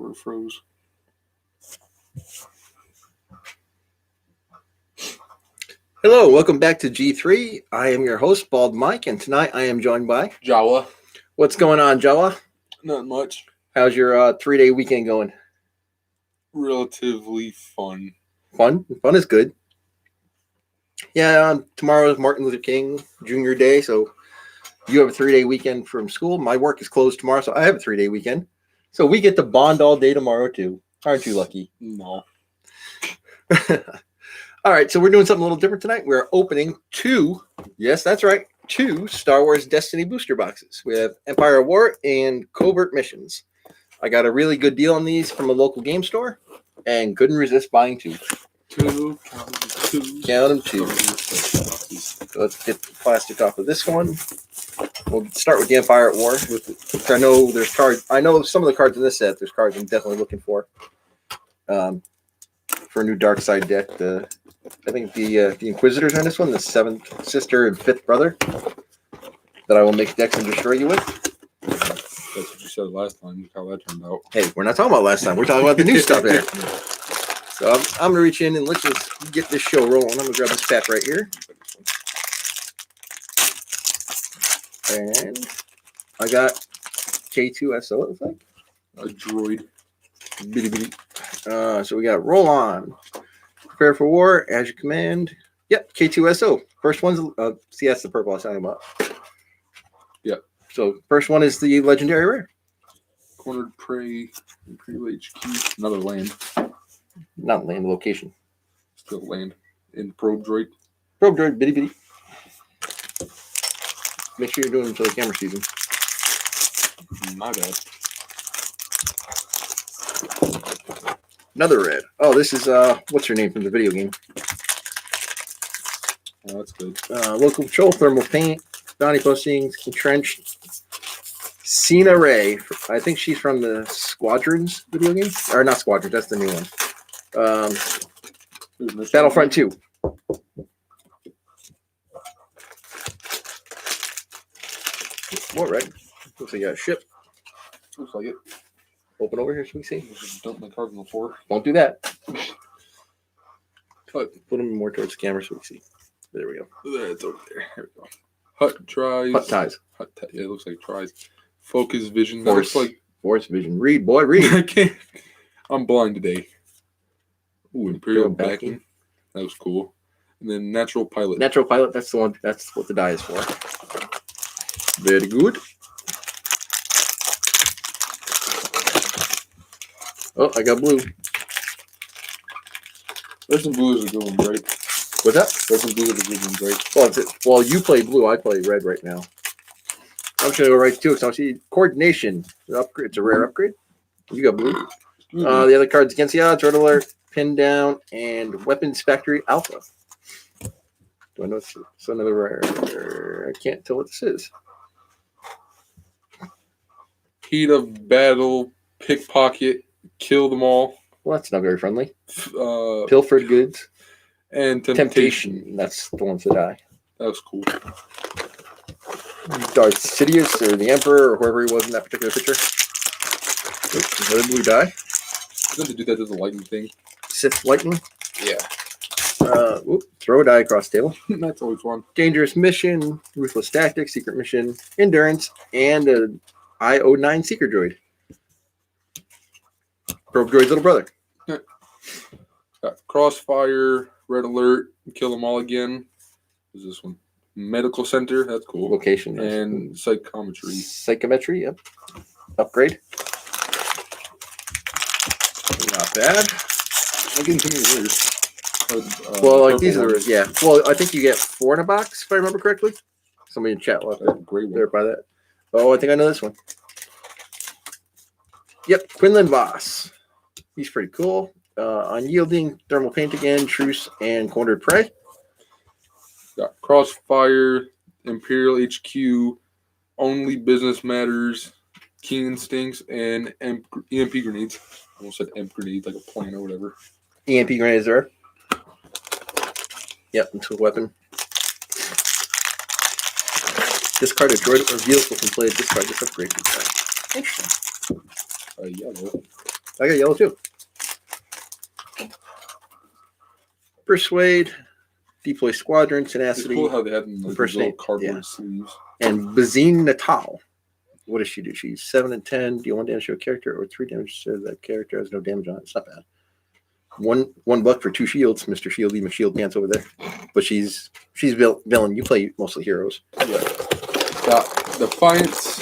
Or it froze. Hello, welcome back to G3. I am your host, Bald Mike, and tonight I am joined by Jawa. What's going on, Jawa? Not much. How's your 3-day weekend going? Relatively fun. Fun? Fun is good. Yeah, tomorrow is Martin Luther King Jr. Day, so you have a 3-day weekend from school. My work is closed tomorrow, so I have a 3-day weekend. So we get to bond all day tomorrow, too. Aren't you lucky? No. All right, so we're doing something a little different tonight. We're opening two Star Wars Destiny booster boxes. We have Empire of War and Covert Missions. I got a really good deal on these from a local game store and couldn't resist buying two. Count them two. So let's get the plastic off of this one. We'll start with the Empire at War. I know there's cards. I know some of the cards in this set. There's cards I'm definitely looking for a new Dark Side deck. I think the Inquisitors are in this one, the 7th sister and 5th brother that I will make decks and destroy you with. That's what you said last time. Look how that turned out. Hey, we're not talking about last time. We're talking about the new stuff here. So I'm going to reach in and let's just get this show rolling. I'm going to grab this pack right here. And I got K2SO, it looks like. A droid. Bitty bitty. So we got Roll On. Prepare for War, as you command. Yep, K2SO. First one's, see, that's the purple I was talking about. Yep. So first one is the legendary rare. Cornered Prey, Imperial HQ, another land. Not land, location. Still land. In Probe Droid. Probe Droid, bitty bitty. Make sure you're doing it until the camera sees him. My bad. Another red. Oh, this is, what's her name from the video game? Oh, that's good. Local patrol, thermal paint, bounty postings, entrenched. Cena Ray. I think she's from the Squadrons video game. Or not Squadrons, that's the new one. Battlefront 2. More red. Looks like you got a ship. Looks like it. Open over here so we see. Just dump my cards on the floor. Won't do that. Put them more towards the camera so we see. There we go. There, it's over there. Here we go. Hut tries. Hut ties. Yeah, it looks like tries. Focus vision. Force. Looks like Force vision. Read, boy, read. I can't. I'm blind today. Ooh, Imperial backing. That was cool. And then natural pilot. Natural pilot. That's the one. That's what the die is for. Very good. Oh, I got blue. There's some blues are good ones, right? What's that? There's some blues are good ones, right? Well, you play blue. I play red right now. I'm just gonna go right to it. So I see coordination. Upgrade. It's a rare upgrade. You got blue. The other cards against the odds: Red Alert, Pin Down, and Weapons Factory Alpha. Do I know it's another rare? I can't tell what this is. Heat of battle, pickpocket, kill them all. Well, that's not very friendly. Pilfered goods. And temptation. That's the ones that die. That was cool. Darth Sidious or the Emperor or whoever he was in that particular picture. Oops, another blue die. Doesn't it do that as a lightning thing? Sith lightning. Yeah. Throw a die across the table. That's always fun. Dangerous mission, ruthless tactics, secret mission, endurance, and an IO9 seeker droid. Probe droid's little brother. Got crossfire, red alert, kill them all again. What's this one? Medical center. That's cool. Location. And psychometry. Psychometry, yep. Upgrade. Not bad. I'm getting too many rares. Well, like these are, yeah. Well, I think you get 4 in a box, if I remember correctly. Somebody in chat will have to verify that. Oh, I think I know this one. Yep, Quinlan Voss. He's pretty cool. Unyielding, thermal paint again, truce, and cornered prey. Got crossfire, Imperial HQ, only business matters, keen instincts, and EMP grenades. I almost said EMP grenades, like a plane or whatever. EMP grenades there. Yep, into a weapon. Discard a droid or vehicle can play a discard this upgrade. Interesting. Yellow. I got yellow too. Persuade, Deploy Squadron, It's Tenacity, cool how they have them like First these little name, cardboard yeah. sleeves. and Bazine Natal. What does she do? She's 7 and 10. Deal 1 damage to a character or 3 damage to that character. Has no damage on it. It's not bad. $1 for 2 shields, Mr. Shieldy McShield Pants over there. But she's villain. You play mostly heroes. Yeah. Got Defiance.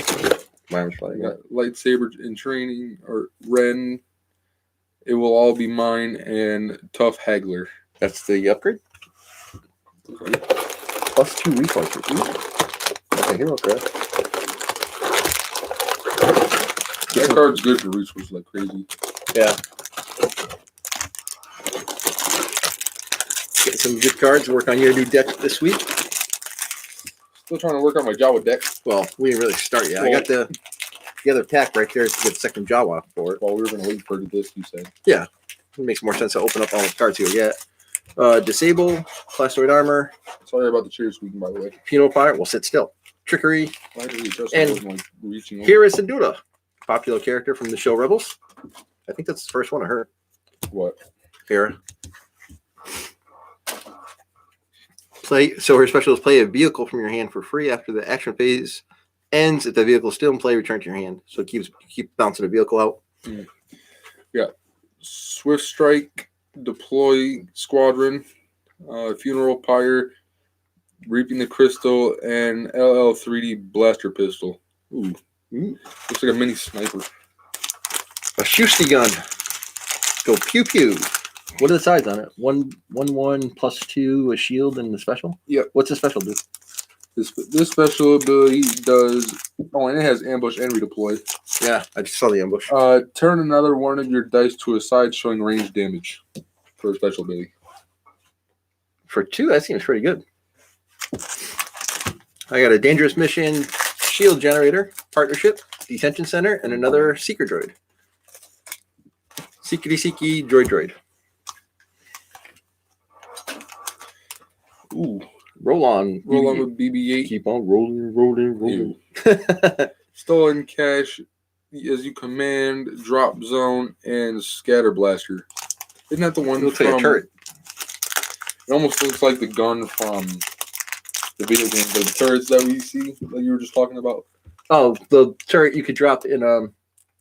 My arm's flying. Got Lightsaber in Training or Ren. It will all be mine and Tough Haggler. That's the upgrade. Okay. Plus 2 reflexes. That's a hero card. That card's good for resources like crazy. Yeah. Get some good cards. Work on your new deck this week. Still trying to work on my Jawa deck. Well, we didn't really start yet. I got the other pack right there to get the second Jawa for it. Well, we were going to wait for this, you said. Yeah. It makes more sense to open up all the cards you'll get. Disable, Plastoid Armor, Sorry about the cheer squeaking, by the way. Penal Fire, well, sit still. Trickery, Why did we just And wasn't, like, reaching over? Hera Syndulla, popular character from the show Rebels. I think that's the first one I heard. What? Hera. So her special is play a vehicle from your hand for free after the action phase ends. If the vehicle is still in play, return to your hand. So keep bouncing the vehicle out. Yeah. Swift Strike, Deploy Squadron, Funeral Pyre, Reaping the Crystal, and LL3D Blaster Pistol. Ooh. Looks like a mini sniper. A Shusty gun. Go pew pew. What are the sides on it? 1/1 plus 2, a shield, and the special? Yep. What's the special do? This special ability does. Oh, and it has ambush and redeploy. Yeah, I just saw the ambush. Turn another one of your dice to a side showing range damage for a special ability. For 2, that seems pretty good. I got a dangerous mission, shield generator, partnership, detention center, and another seeker droid. Seeky droid. Ooh. Roll on with BB-8. Keep on rolling. Stolen cash as you command, drop zone, and scatter blaster. Isn't that the one Looks from like a turret. It almost looks like the gun from the video game, the turrets that we see, like you were just talking about. Oh, the turret you could drop in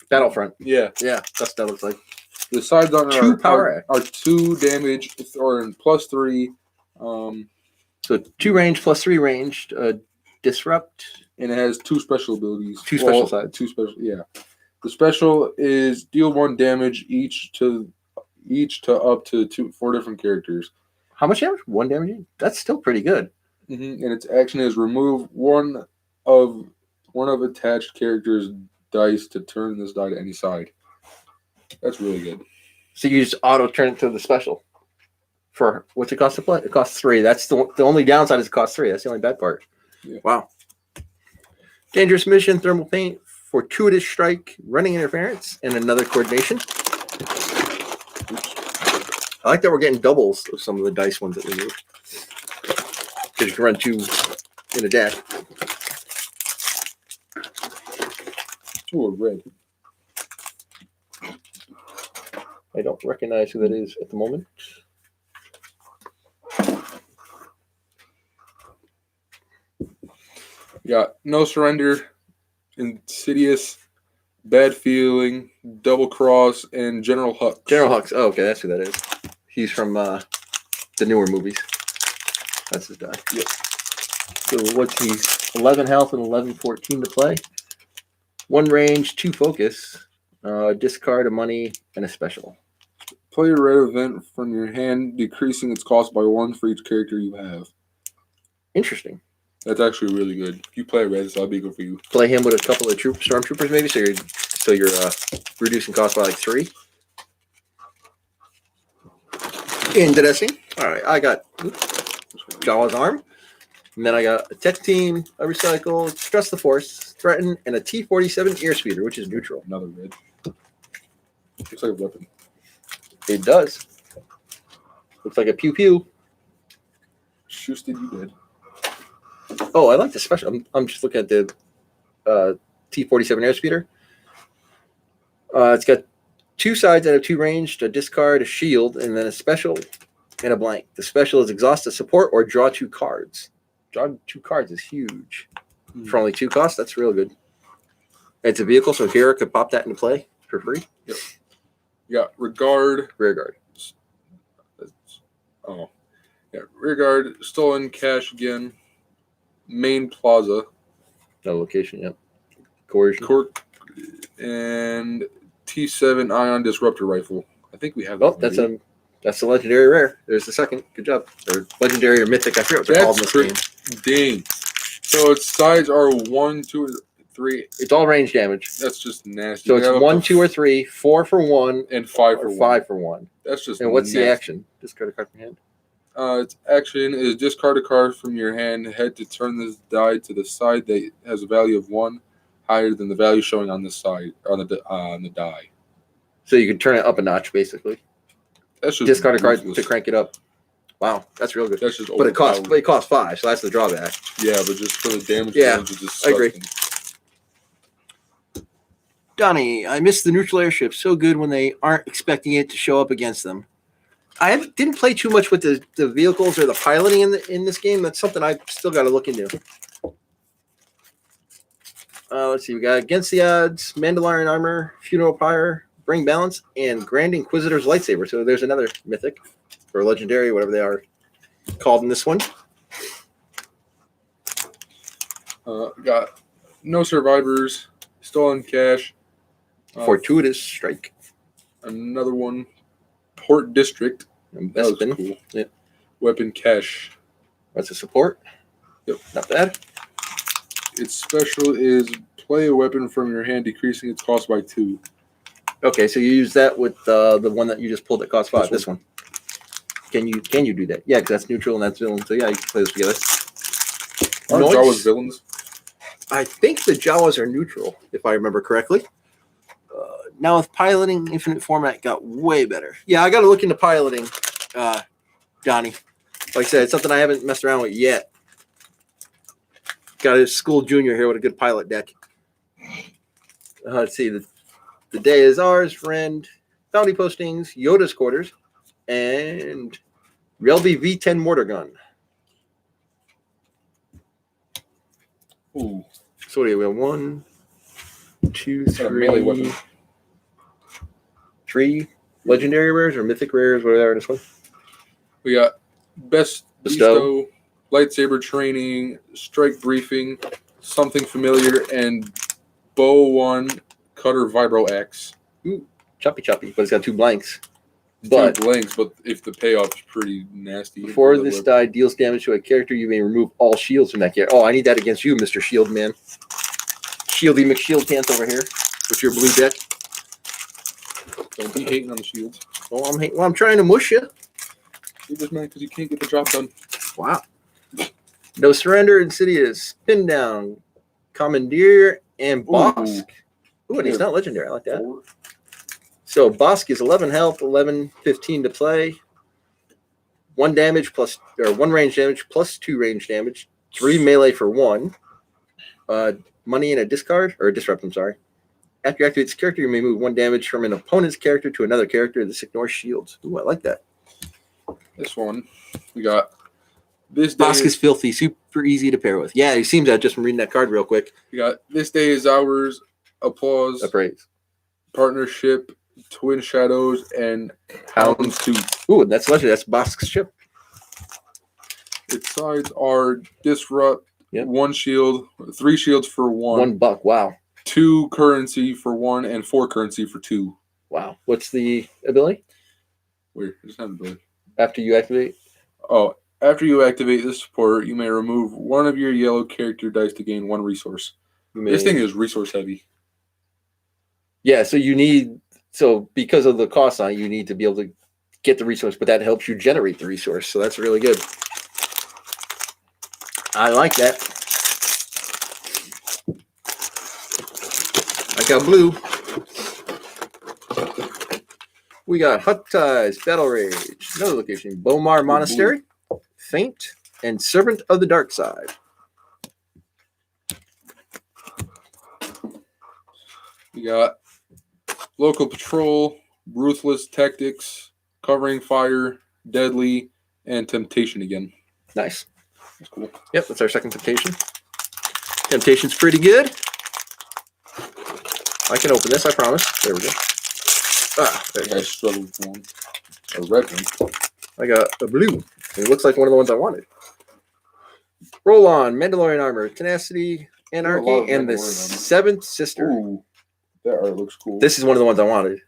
Battlefront. Yeah. Yeah, that's what that looks like. The sides on it 2 power. are 2 damage or in +3. So 2 range plus 3 ranged. Disrupt. And it has 2 special abilities. 2 special sides. 2 special, yeah. The special is deal 1 damage each to up to 4 different characters. How much damage? 1 damage? That's still pretty good. Mm-hmm. And its action is remove one of attached characters' dice to turn this die to any side. That's really good. So you just auto turn it to the special. For what's it cost to play? It costs 3. That's the only downside is it costs 3. That's the only bad part. Yeah. Wow. Dangerous mission, thermal paint, fortuitous strike, running interference, and another coordination. I like that we're getting doubles of some of the dice ones that we moved. Because you can run 2 in a deck. 2 are red. I don't recognize who that is at the moment. Yeah, No Surrender, Insidious, Bad Feeling, Double Cross, and General Hux. General Hux. Oh, okay, that's who that is. He's from the newer movies. That's his die. Yep. So what's he's 11 health and 11/14 to play. 1 range, 2 focus, discard a money, and a special. Play a red event from your hand, decreasing its cost by 1 for each character you have. Interesting. That's actually really good. If you play red, that'll be good for you. Play him with a couple of stormtroopers, maybe. So you're reducing cost by like 3. Interesting. All right, I got Jawa's arm, and then I got a tech team, a recycle, stress the force, threaten, and a T-47 airspeeder, which is neutral. Another red. Looks like a weapon. It does. Looks like a pew pew. Shoots did you did. Oh, I like the special. I'm just looking at the T-47 airspeeder. It's got 2 sides out of 2 ranged, a discard, a shield, and then a special and a blank. The special is exhaust a support or draw 2 cards. Draw 2 cards is huge. For only 2 costs, that's real good. It's a vehicle, so Hera could pop that into play for free. Yep. You got Regard. Rear guard. Oh. Yeah, Rear Guard, Stolen Cash again. Main Plaza. No location, yep. Coercion. And T7 Ion Disruptor Rifle. I think we have Oh, that. that's the legendary rare. There's the second. Good job. Or legendary or mythic. I forget what they're called in this game. Dang. So its sides are 1, 2, 3. It's all range damage. That's just nasty. So it's 1, 2, or 3, 4 for 1, and 5 for or 1. 5 for 1. That's just And what's nasty. the action? Discard a card from hand. Its action is discard a card from your hand. Head to turn this die to the side that has a value of 1 higher than the value showing on this side on the die. So you can turn it up a notch, basically. That's just Discard a card useless. to crank it up. Wow, that's real good. That's just But it costs 5, so that's the drawback. Yeah, but just for the damage, Yeah, range, it's just I agree. disgusting. Donnie, I miss the neutral airship. So good when they aren't expecting it to show up against them. Didn't play too much with the vehicles or the piloting in this game. That's something I've still got to look into. Let's see. We got Against the Odds, Mandalorian Armor, Funeral Pyre, Bring Balance, and Grand Inquisitor's Lightsaber. So there's another mythic or legendary, whatever they are called in this one. Got No Survivors, Stolen Cash, Fortuitous Strike. another one, Port District. And That was Bespin. cool. Yep. Weapon Cash. That's a support. Yep. Not bad. Its special is play a weapon from your hand, decreasing its cost by 2. Okay, so you use that with the one that you just pulled that costs 5. This This one. Can you do that? Yeah, because that's neutral and that's villain. So yeah, you can play those together. Aren't Noise? Jawas villains? I think the Jawas are neutral, if I remember correctly. Now with piloting, Infinite Format got way better. Yeah, I got to look into piloting, Donnie. Like I said, it's something I haven't messed around with yet. Got a school junior here with a good pilot deck. Let's see. The day is ours, friend. Bounty postings, Yoda's quarters, and Relby V10 mortar gun. Ooh. So what do we have? 1, 2, A melee 3. weapon. 3 legendary rares or mythic rares, whatever this one. We got Bestow, Bestow. Lightsaber Training, Strike Briefing, Something Familiar, and Bow 1 Cutter Vibro X. Choppy, but it's got 2 blanks. 2 But blanks, but if the payoff is pretty nasty. before this die deals damage to a character, you may remove all shields from that character. Oh, I need that against you, Mr. Shield Man. Shieldy McShield Pants over here with your blue deck. Don't be hating on the shields. Oh, I'm trying to mush you. You're just mad because you can't get the job done. Wow. No Surrender, Insidious, Pin Down, Commandeer, and Bosk. Ooh, and he's not legendary. I like that. 4. So Bosk is 11 health, 11, 15 to play. 1 damage plus, or 1 range damage plus 2 range damage. 3 melee for 1. Money in a discard, or disrupt, I'm sorry. After you activate this character, you may move 1 damage from an opponent's character to another character. This ignores shields. Ooh, I like that. This one. We got This Day Bosk is filthy, super easy to pair with. Yeah, he seems that just from reading that card real quick. We got This Day is Ours, Applause, Appraise. Partnership, Twin Shadows, and Houndstooth. Ooh, that's legendary. That's Bosk's ship. Its sides are Disrupt, Yep. 1 shield, 3 shields for 1, $1. Wow. 2 currency for 1, and 4 currency for 2. Wow. What's the ability? Weird. I just haven't really. After you activate? Oh, after you activate this support, you may remove 1 of your yellow character dice to gain 1 resource. This thing is resource heavy. Yeah, so because of the cost on it, you need to be able to get the resource, but that helps you generate the resource. So that's really good. I like that. I got blue. We got Hut Ties, Battle Rage, another location, Bomar Monastery, Faint, and Servant of the Dark Side. We got Local Patrol, Ruthless Tactics, Covering Fire, Deadly, and Temptation again. Nice. That's cool. Yep, that's our second Temptation. Temptation's pretty good. I can open this, I promise. There we go. There it I goes. struggled with one. A red one. I got a blue. It looks like one of the ones I wanted. Roll on, Mandalorian Armor, Tenacity, There are a lot Anarchy, of and the Mandalorian armor. Seventh Sister. Ooh, that art looks cool. This is one of the ones I wanted.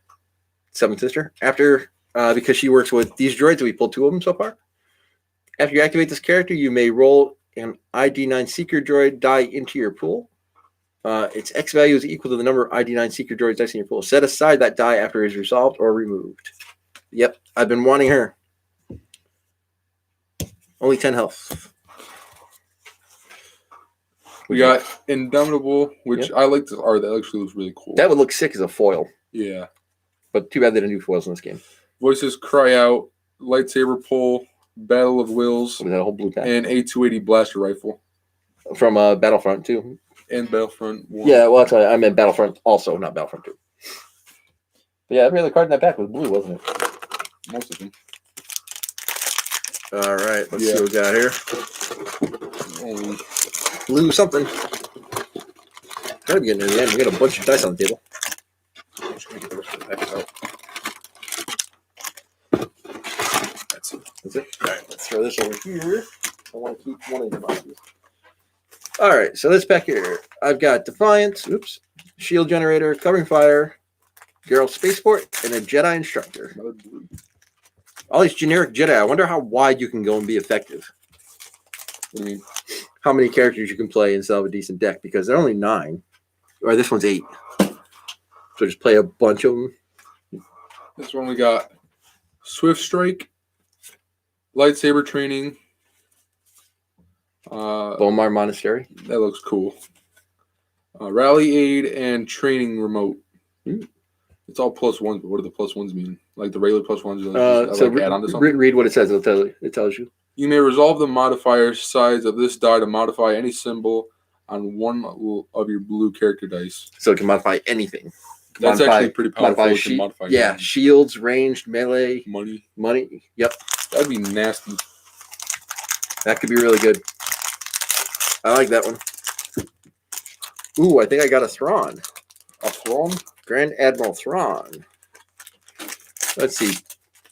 Seventh Sister. After, because she works with these droids, we pulled 2 of them so far. After you activate this character, you may roll an ID9 Seeker droid die into your pool. Its X value is equal to the number of ID9 Seeker droids dice in your pool. Set aside that die after it is resolved or removed. Yep, I've been wanting her. Only 10 health. We got Indomitable, which I like this art. That actually looks really cool. That would look sick as a foil, Yeah. but too bad they didn't do foils in this game. Voices Cry Out, Lightsaber Pull, Battle of Wills, What is that, a whole blue pack? and A280 Blaster Rifle. From Battlefront 2. And Battlefront 1. Yeah, well, that's why I meant Battlefront also, not Battlefront 2. But yeah, every other card in that pack was blue, wasn't it? Most of them. All right, let's Yeah. see what we got here. Only Blue something. Gotta be getting near the end. We got a bunch of dice on the table. that's it. That's it. All right, let's throw this over here. I want to keep one of the boxes. All right, so this pack here, I've got Defiance, Shield Generator, Covering Fire, Geralt Spaceport, and a Jedi Instructor. Another blue. All these generic Jedi. I wonder how wide you can go and be effective. What do you mean? How many characters you can play and still have a decent deck, because they're only 9. Or this one's 8. So just play a bunch of them. This one we got Swift Strike, Lightsaber Training. Bomar Monastery. That looks cool. Rally Aid and Training Remote. Hmm. It's all +1s, but what do the +1s mean? Like the regular +1s? Like, So add on to something? read what it says. It tells you. You may resolve the modifier size of this die to modify any symbol on one of your blue character dice. So it can modify anything. That's actually pretty powerful. Modify, It can modify yeah, shields, ranged, melee, money. Yep, That'd be nasty. that could be really good. I like that one. Ooh, I think I got a Thrawn. A Thrawn? Grand Admiral Thrawn. Let's see.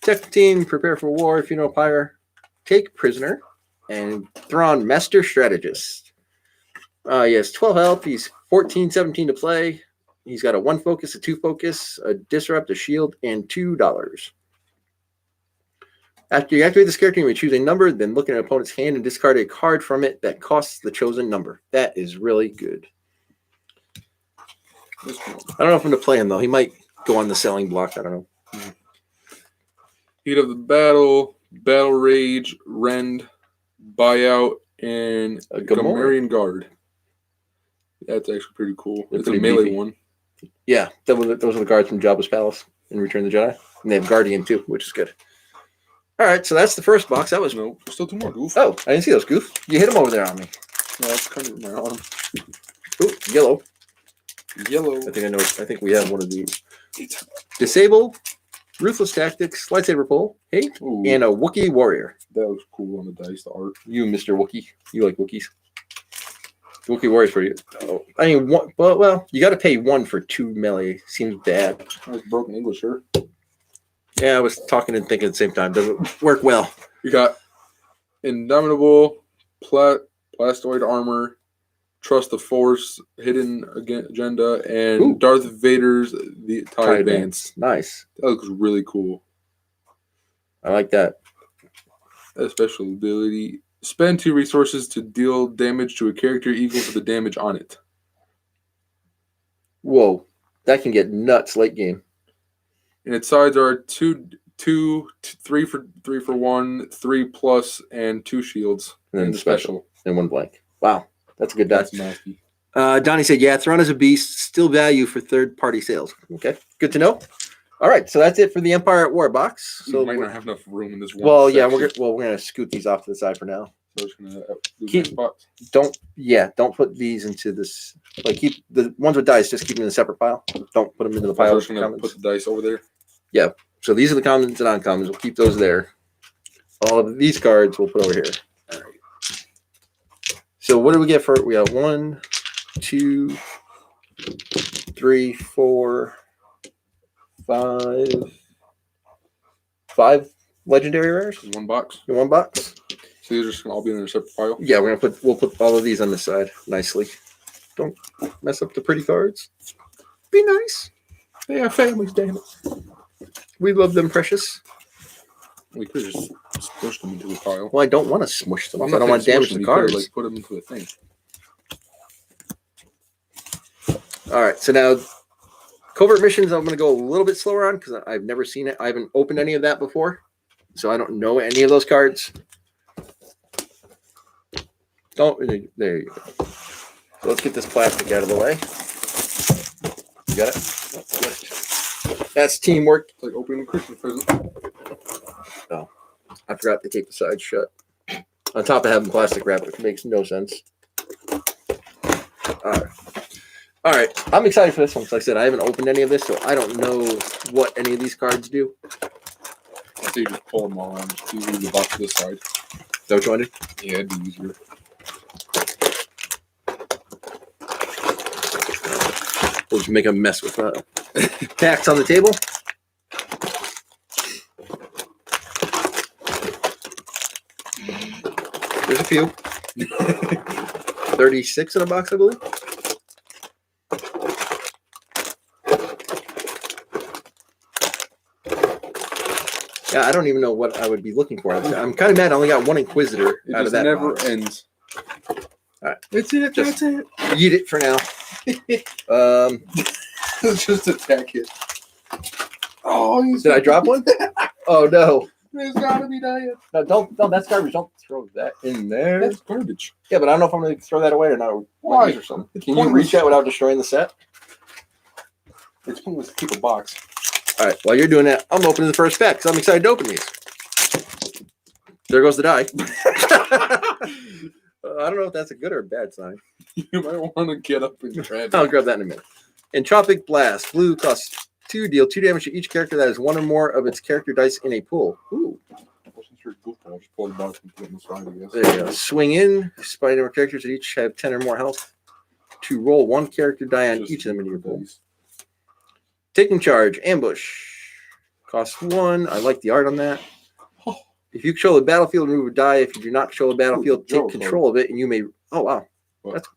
Tech team, prepare for war. Funeral pyre. Take prisoner. And Thrawn, Master Strategist. He has 12 health. He's 14, 17 to play. He's got a 1 focus, a 2 focus, a disrupt, a shield, and $2. After you activate this character, you may choose a number, then look at an opponent's hand and discard a card from it that costs the chosen number. That is really good. I don't know if I'm going to play him, though. He might go on the selling block. I don't know. Heat of the Battle, Battle Rage, Rend, Buyout, and A Gamorrean Guard. That's actually pretty cool. They're It's a pretty melee beefy. one. Yeah, those are the guards from Jabba's Palace in Return of the Jedi. And they have Guardian, too, which is good. All right, so that's the first box. That was... No, there's still 2 more, Goof. Oh, I didn't see those, Goof. You hit them over there on me. No, that's kind of my arm. Ooh, yellow. Yellow. I think we have one of these. Disable, Ruthless Tactics, Lightsaber Pull, hey, Ooh, and a Wookiee Warrior. that looks cool on the dice, the art. You, Mr. Wookiee. You like Wookiees. Wookiee Warriors for you. Oh, I mean, well, you got to pay 1 for 2 melee. Seems bad. That's broken English, sure. Yeah, I was talking and thinking at the same time. Doesn't work well. We got Indomitable, Plastoid Armor, Trust the Force, Hidden Agenda, and Ooh. Darth Vader's the TIE Advance. Nice. That looks really cool. I like that. That special ability. Spend 2 resources to deal damage to a character equal to the damage on it. Whoa. That can get nuts late game. And its sides are 3 for 1, 3+, and 2 shields. And then And the special. And 1 blank. Wow. That's a good die. That's nasty. Donnie said, yeah, Thrawn is a beast. Still value for third-party sales. Okay. Good to know. All right. So that's it for the Empire at War box. So So we might not have enough room in this one. Well, yeah, section. we're gonna scoot these off to the side for now. So it's gonna do Keep- next box. Don't put these into this. Like keep the ones with dice. Just keep them in a separate pile. Don't put them into the I'm pile. just gonna put the dice over there. So these are the commons and uncommons. We'll keep those there. All of these cards we'll put over here. All right. So what do we get for it? We got 1, 2, 3, 4, 5 legendary rares In one box. in one box. So these are just gonna all be in a separate file. Yeah, we'll put all of these on this side nicely. Don't mess up the pretty cards. Be nice. They have families, damn it. We love them precious. We could just squish them into a pile. Well, I don't want to smush them. I'm I not don't want to damage them. the You could, cards. like put them into a thing. All right, so now covert missions I'm going to go a little bit slower on because I've never seen it. I haven't opened any of that before, so I don't know any of those cards. Oh, there you go. So let's get this plastic out of the way. You got it? That's teamwork. It's like opening a Christmas present. I forgot to tape the sides shut. On top of having plastic wrap, it makes no sense. All right. I'm excited for this one. Like I said, I haven't opened any of this, so I don't know what any of these cards do. I think you just pull them all around. Just leave the box to this side. Is that what you want to do? Yeah, it'd be easier. We'll just make a mess with packs on the table. There's a few. 36 in a box, I believe. Yeah, I don't even know what I would be looking for. I'm kind of mad I only got one Inquisitor It out of just that never box. ends. All right. That's it. Just- That's it. Eat it for now. It's just attack it. Oh, Did I drop one? Oh, no. There's gotta be that. No, don't. That's garbage. Don't throw that in there. That's garbage. Yeah, but I don't know if I'm going to throw that away or not. Why? Or something. It's Can you pointless. reach out without destroying the set? It's pointless to keep a box. All right. While you're doing that, I'm opening the first pack because I'm excited to open these. There goes the die. I don't know if that's a good or a bad sign. You might want to get up and grab I'll it. grab that in a minute. Entropic Blast. Blue costs 2. Deal 2 damage to each character that has one or more of its character dice in a pool. Ooh. Since you're a goofball, just pull the box and put it in the side, I guess. There you go. Swing in. Despite number of characters that each have 10 or more health. To roll one character die on Just each of them into your pool. these. Taking charge. Ambush. Costs 1. I like the art on that. If you control the battlefield, remove a die. If you do not control the battlefield, Ooh, take control of it, and you may. Oh wow, What? that's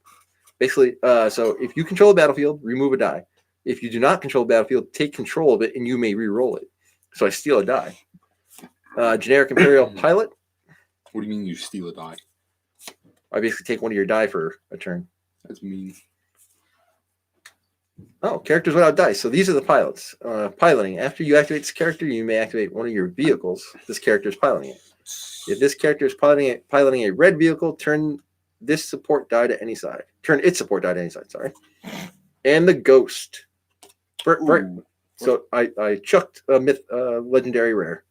basically. So if you control the battlefield, remove a die. If you do not control the battlefield, take control of it, and you may re-roll it. So I steal a die. Generic Imperial Pilot. What do you mean you steal a die? I basically take one of your die for a turn. That's mean. Oh, characters without dice. So these are the pilots. Piloting. After you activate this character, you may activate one of your vehicles. This character is piloting it. If this character is piloting a red vehicle, turn this support die to any side. Turn its support die to any side, sorry. And the Ghost. Ooh. So I chucked a legendary rare.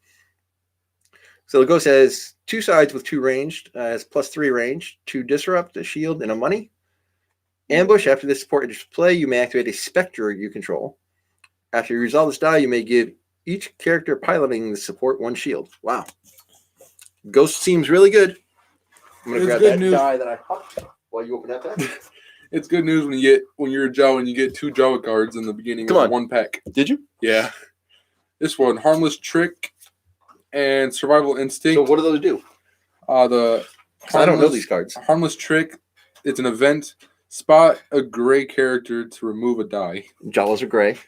So the Ghost has 2 sides with 2 ranged, has +3 range, 2 disrupt, a shield, and a money. Ambush. After this support enters play, you may activate a Spectre you control. After you resolve this die, you may give each character piloting the support 1 shield. Wow. Ghost seems really good. I'm going to It's grab good that news. die that I popped while you open that pack. It's good news when you're a Jawa and you get 2 Jawa cards in the beginning Come of on. one pack. Did you? Yeah. This one, Harmless Trick and Survival Instinct. So what do those do? The 'Cause I don't know these cards. Harmless Trick, it's an event. Spot a gray character to remove a die. Jawas are gray.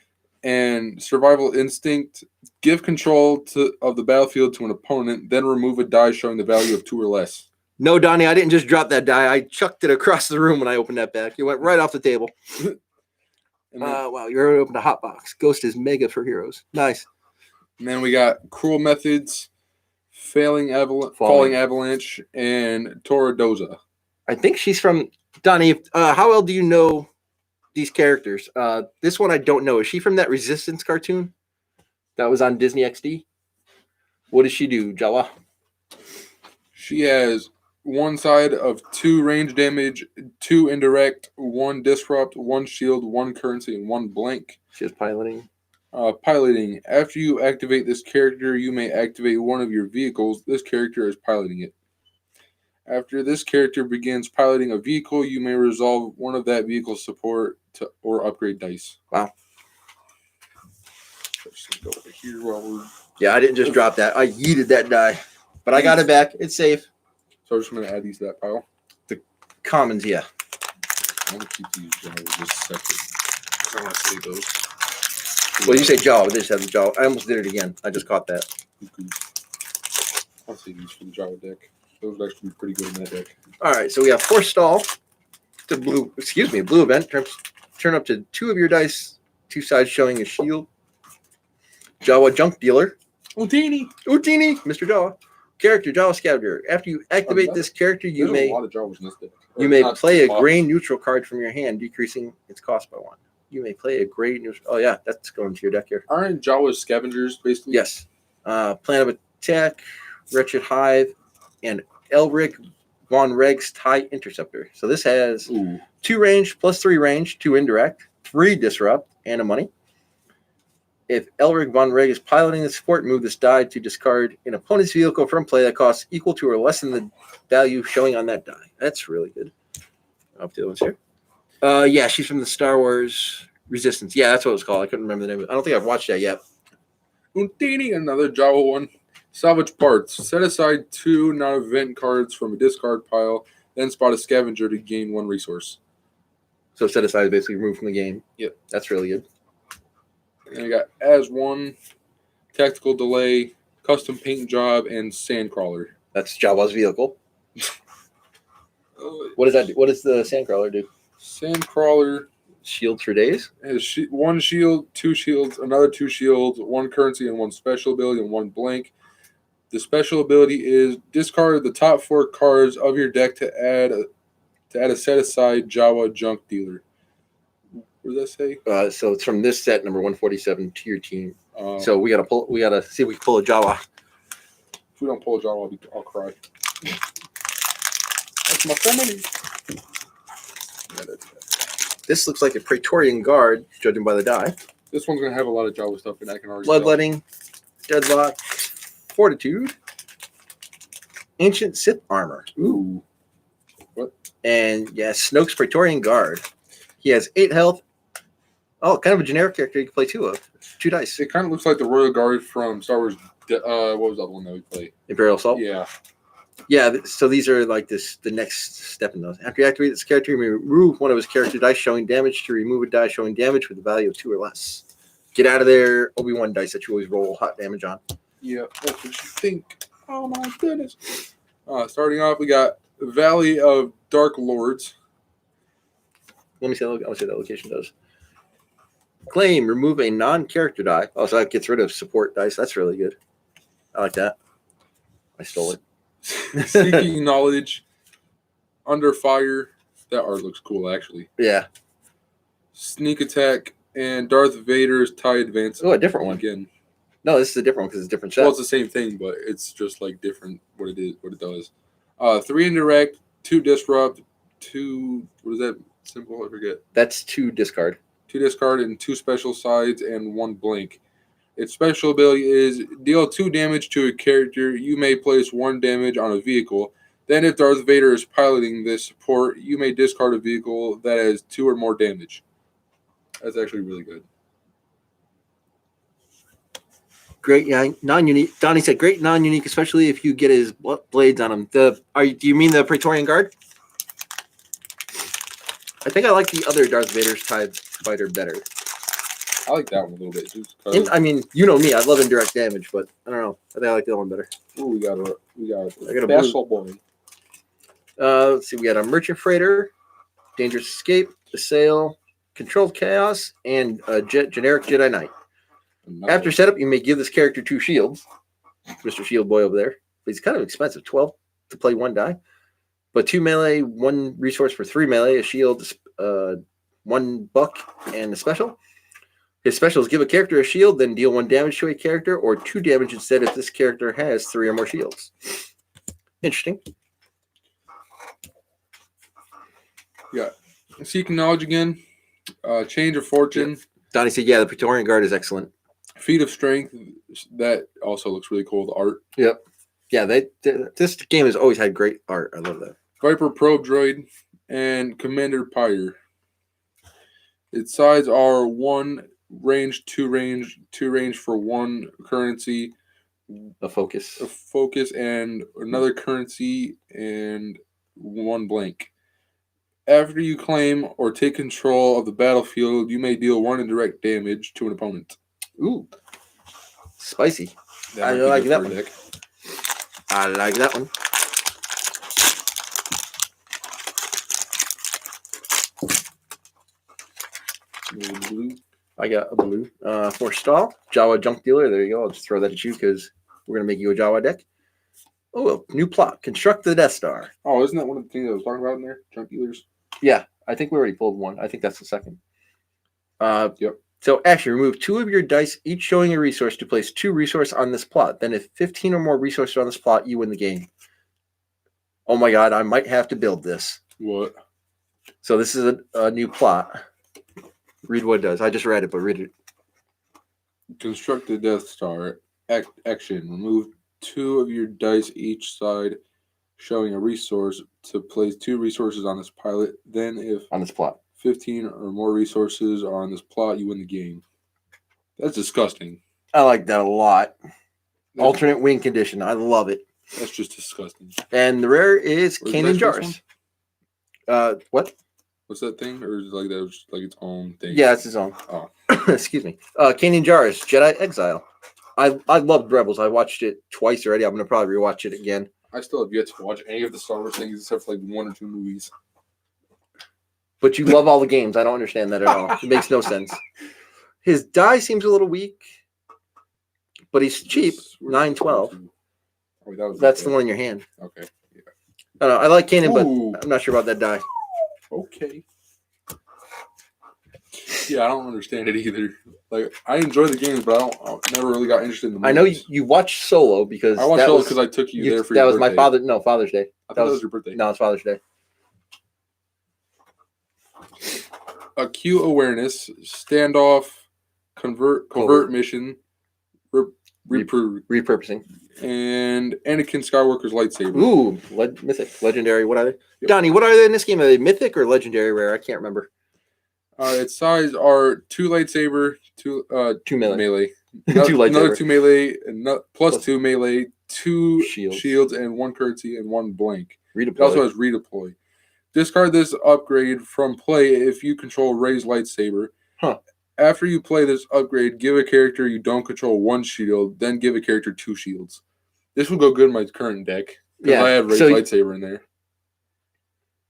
And Survival Instinct, give control of the battlefield to an opponent, then remove a die showing the value of 2 or less. No, Donnie, I didn't just drop that die. I chucked it across the room when I opened that pack. It went right off the table. And then, Wow, you already opened a hot box. Ghost is mega for heroes. Nice. and then we got Cruel Methods, Falling Avalanche, and Toradoza. I think she's from Donnie. How well do you know these characters? This one I don't know. Is she from that Resistance cartoon that was on Disney XD? What does she do, Jawa? She has 1 side of 2 range damage, 2 indirect, 1 disrupt, 1 shield, 1 currency, and 1 blank. She has piloting. Piloting. After you activate this character, you may activate one of your vehicles. This character is piloting it. After this character begins piloting a vehicle, you may resolve one of that vehicle's support or upgrade dice. Wow. Let's go over here while we're. Yeah, I didn't just drop that. I yeeted that die. But I got it back. It's safe. So I'm just going to add these to that pile. Commons, yeah. I'm going to keep these just separate. I want to save those. Well, you say jaw. They just have the jaw. I almost did it again. I just caught that. I'll save these for the Jawa deck. Those would actually be pretty good in that deck. All right, so we have Force Stall. The blue event. Turn up to 2 of your dice, 2 sides showing a shield. Jawa Junk Dealer. Utini, Mr. Jawa. Character Jawa Scavenger. After you activate this character, you may a lot of Jawas in this deck. You may play a gray neutral card from your hand, decreasing its cost by 1. You may play a gray neutral. Oh, yeah, that's going to your deck here. Aren't Jawas scavengers, basically? Yes. Plan of Attack, Wretched Hive, and Elric Von Reg's TIE Interceptor. So this has 2 range plus 3 range, 2 indirect, 3 disrupt, and a money. If Elric Von Reg is piloting the support, move this die to discard an opponent's vehicle from play that costs equal to or less than the value showing on that die. That's really good. Up to the ones here. Yeah, she's from the Star Wars Resistance. Yeah, that's what it was called. I couldn't remember the name of it. I don't think I've watched that yet. Untini, another Jawa one. Salvage parts. Set aside 2 non-event cards from a discard pile, then spot a scavenger to gain 1 resource. So set aside is basically removed from the game. Yep. That's really good. And I got as 1, tactical delay, custom paint job, and sandcrawler. That's Jawa's vehicle. What does that do? What does the Sandcrawler do? Sandcrawler Shields for days? has 1 shield, 2 shields, another 2 shields, 1 currency, and 1 special ability, and 1 blank. The special ability is discard the top 4 cards of your deck to add a set aside Jawa Junk Dealer. What does that say? So it's from this set number 147 to your team. So we gotta see if we can pull a Jawa. If we don't pull a Jawa, I'll cry. That's my family. This looks like a Praetorian Guard, judging by the die. This one's gonna have a lot of Jawa stuff, and I can already Bloodletting, Deadlock, Fortitude, Ancient Sith Armor. Ooh. What? And yeah, Snoke's Praetorian Guard. He has 8 health. Oh, kind of a generic character you can play 2 of. 2 dice. It kind of looks like the Royal Guard from Star Wars. What was the other one that we played? Imperial Assault? Yeah. Yeah, so these are like the next step in those. After you activate this character, you may remove one of his character dice showing damage to remove a die showing damage with a value of 2 or less. Get out of there, Obi-Wan dice that you always roll hot damage on. Yeah, that's what you think. Oh my goodness. Starting off, we got Valley of Dark Lords. Let me see what that location does. Claim, remove a non-character die. Oh, so that gets rid of support dice. That's really good. I like that. I stole it. Seeking Knowledge. Under Fire. That art looks cool, actually. Yeah. Sneak Attack. And Darth Vader's TIE Advance. Oh, a different one. Again. No, this is a different one because it's a different set. Well, it's the same thing, but it's just like different what it does. 3 indirect, 2 disrupt, 2, what is that symbol? I forget. That's 2 discard. 2 discard and 2 special sides and 1 blank. Its special ability is deal 2 damage to a character. You may place 1 damage on a vehicle. Then if Darth Vader is piloting this support, you may discard a vehicle that has 2 or more damage. That's actually really good. Great, yeah, non-unique. Donnie said, "Great non-unique, especially if you get his blades on him." Do you mean the Praetorian Guard? I think I like the other Darth Vader's TIE Fighter better. I like that one a little bit too. I mean, you know me, I love indirect damage, but I don't know. I think I like the other one better. Ooh, we got a I got a special boy. Let's see, we got a Merchant Freighter, Dangerous Escape, Assail, Controlled Chaos, and a generic Jedi Knight. After setup, you may give this character 2 shields. Mr. Shield Boy over there. But he's kind of expensive, 12 to play 1 die. But 2 melee, 1 resource for 3 melee, a shield, 1 buck, and a special. His specials give a character a shield, then deal 1 damage to a character, or 2 damage instead if this character has 3 or more shields. Interesting. Yeah. Seeking Knowledge again. Change of Fortune. Donnie said, yeah, the Praetorian Guard is excellent. Feat of Strength. That also looks really cool. The art. Yep. Yeah, this game has always had great art. I love that. Viper Probe Droid and Commander Pyre. Its sides are 1 range, 2 range, 2 range for 1 currency, A focus. a focus, and another currency, and 1 blank. After you claim or take control of the battlefield, you may deal 1 indirect damage to an opponent. Ooh, spicy. That I might be like good that for a one. deck. I like that one. Blue. I got a blue. For stall, Jawa Junk Dealer. There you go. I'll just throw that at you because we're gonna make you a Jawa deck. Oh, a new plot. Construct the Death Star. Oh, isn't that one of the things I was talking about in there? Junk dealers. Yeah, I think we already pulled one. I think that's the second. Yep. So action, remove 2 of your dice, each showing a resource to place 2 resources on this plot. Then if 15 or more resources are on this plot, you win the game. Oh my god, I might have to build this. What? So this is a new plot. Read what it does. I just read it, but read it. Construct the Death Star. Action. Remove 2 of your dice each side, showing a resource to place 2 resources on this pilot. Then if On this plot. 15 or more resources are on this plot, you win the game. That's disgusting. I like that a lot. Alternate wing condition. I love it. That's just disgusting. And the rare is Or is Kanan that this Jarrus. What? What's that thing? Or is it like that? Just like its own thing? Yeah, it's his own. Oh. Excuse me. Kanan Jarrus, Jedi Exile. I loved Rebels. I watched it twice already. I'm gonna probably rewatch it again. I still have yet to watch any of the Star Wars things except for like 1 or 2 movies. But you love all the games. I don't understand that at all. It makes no sense. His die seems a little weak, but he's cheap. Where's 912. Oh, That's the one in your hand. Okay. Yeah. I don't know. I like Kanan, Ooh. but I'm not sure about that die. Okay. Yeah, I don't understand it either. Like, I enjoy the games, but I never really got interested in the movies. I know you watched Solo because I watched Solo because I took you there for your that was birthday. my Father's Day. I thought that was your birthday. No, it's Father's Day. Acute awareness, standoff, covert mission, Repurposing. and Anakin Skywalker's lightsaber. Ooh, mythic, legendary. What are they? Yep. Donnie, what are they in this game? Are they mythic or legendary rare? I can't remember. Its size are 2 lightsaber, 2 melee. Another 2 melee, and plus 2 melee, 2 Shields. shields, and 1 currency and 1 blank. Redeploy. It also has redeploy. Discard this upgrade from play if you control Rey's lightsaber. Huh. After you play this upgrade, give a character you don't control 1 shield, then give a character 2 shields. This would go good in my current deck. Yeah, I have Rey's lightsaber in there.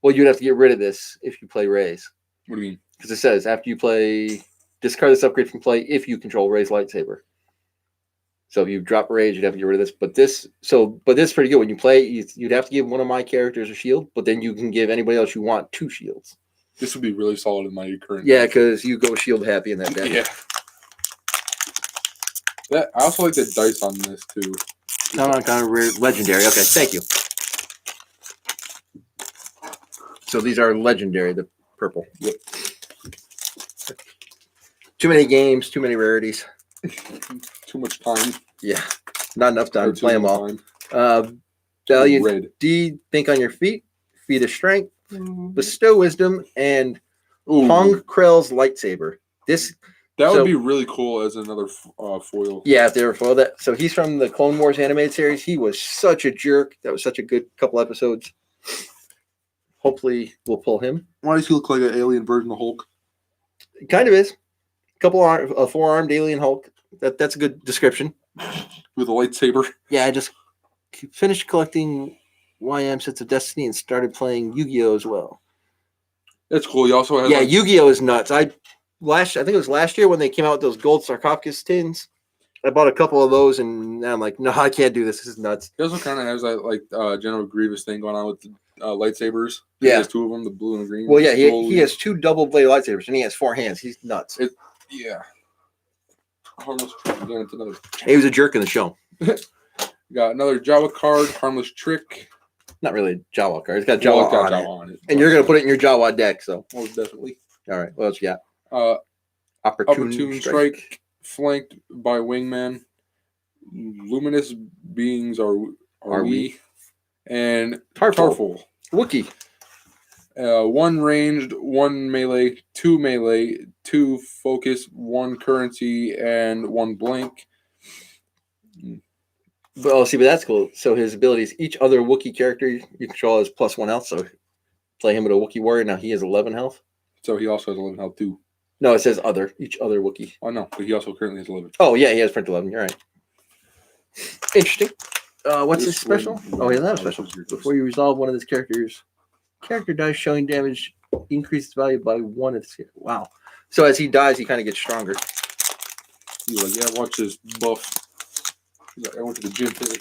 Well, you'd have to get rid of this if you play Rey's. What do you mean? Because it says after you play, discard this upgrade from play if you control Rey's lightsaber. So if you drop Rey, you'd have to get rid of this. But this is pretty good. When you play, you'd have to give one of my characters a shield, but then you can give anybody else you want 2 shields. This would be really solid in my current. Yeah, because you go shield happy in that deck. Yeah. I also like the dice on this too. Kind of rare, legendary. Okay, thank you. So these are legendary. The purple. Yep. Too many games, too many rarities. Too much time. Yeah, not enough time to play them all. Time. Value Red. D. Think on your feet. Feet of strength. Bestow wisdom and Ooh. Pong Krell's lightsaber. That would be really cool as another foil. Yeah, if they were foil that. So he's from the Clone Wars animated series. He was such a jerk. That was such a good couple episodes. Hopefully, we'll pull him. Why does he look like an alien version of Hulk? It kind of is. A 4-armed alien Hulk. That's a good description. With a lightsaber. Yeah, I just finished collecting YM Sets of Destiny and started playing Yu-Gi-Oh as well. That's cool. He also has Yu-Gi-Oh is nuts. I think it was last year when they came out with those gold sarcophagus tins. I bought a couple of those and now I'm like, no, I can't do this. This is nuts. He also kind of has that General Grievous thing going on with the lightsabers. Yeah. He has 2 of them, the blue and the green. Well, yeah, he has 2 double blade lightsabers and he has 4 hands. He's nuts. Yeah. Harmless Trick. Again, it's another. He was a jerk in the show. Got another Jawa card, Harmless Trick. Not really a Jawa card. It's got Jawa, on it. And you're going to put it in your Jawa deck, so. Most definitely. All right. What else you got? Opportune Strike. flanked by wingman. Luminous beings are we. And Tarful. Wookie. 1 ranged, 1 melee, 2 melee, 2 focus, 1 currency, and 1 blank. But that's cool. So his abilities, each other Wookiee character you control has +1 health. So play him with a Wookiee warrior. Now he has 11 health. So he also has 11 health too. No, it says other. Each other Wookiee. Oh no, but he also currently has 11. Oh yeah, he has print 11. You're right. Interesting. What's his special? Oh, he doesn't have a special. Before you resolve one of his character dice showing damage, increase its value by 1. Wow. So as he dies, he kind of gets stronger. He's like, yeah, watch this buff. He's like, I went to the gym today.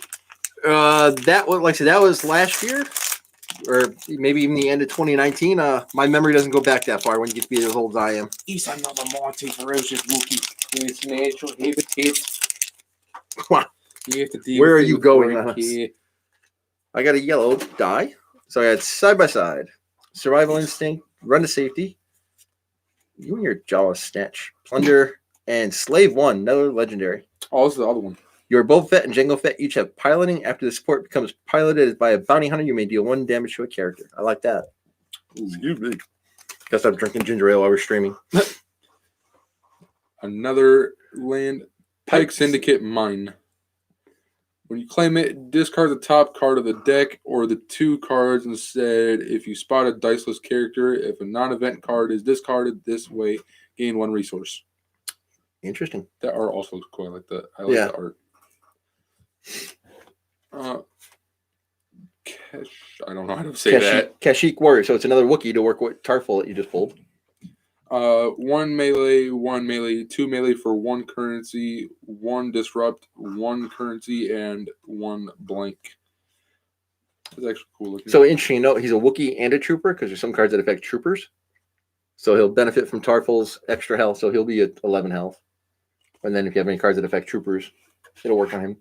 That was like I said, that was last year, or maybe even the end of 2019. My memory doesn't go back that far when you get to be as old as I am. He's another mighty ferocious Wookiee in its natural habitat. Wow. Where are you going on us? I got a yellow die. So I got side by side, survival instinct, run to safety. You and your Jawa snatch, plunder, and slave 1, another legendary. Oh, this is the other one. Your Boba Fett and Jango Fett each have piloting. After the support becomes piloted by a bounty hunter, you may deal 1 damage to a character. I like that. Ooh. Excuse me. Guess I'm drinking ginger ale while we're streaming. Another land Pike Syndicate mine. When you claim it, discard the top card of the deck or the 2 cards instead. If you spot a diceless character, if a non-event card is discarded this way, gain 1 resource. Interesting. That art also looks cool. I like that. I like the art. I don't know how to say that. Kashyyyk Warrior. So it's another Wookiee to work with Tarful that you just pulled. 1 melee, 1 melee, 2 melee for 1 currency, 1 disrupt, 1 currency, and 1 blank. That's actually cool looking. So interesting note, he's a Wookiee and a trooper because there's some cards that affect troopers. So he'll benefit from Tarful's extra health. So he'll be at 11 health. And then if you have any cards that affect troopers, it'll work on him.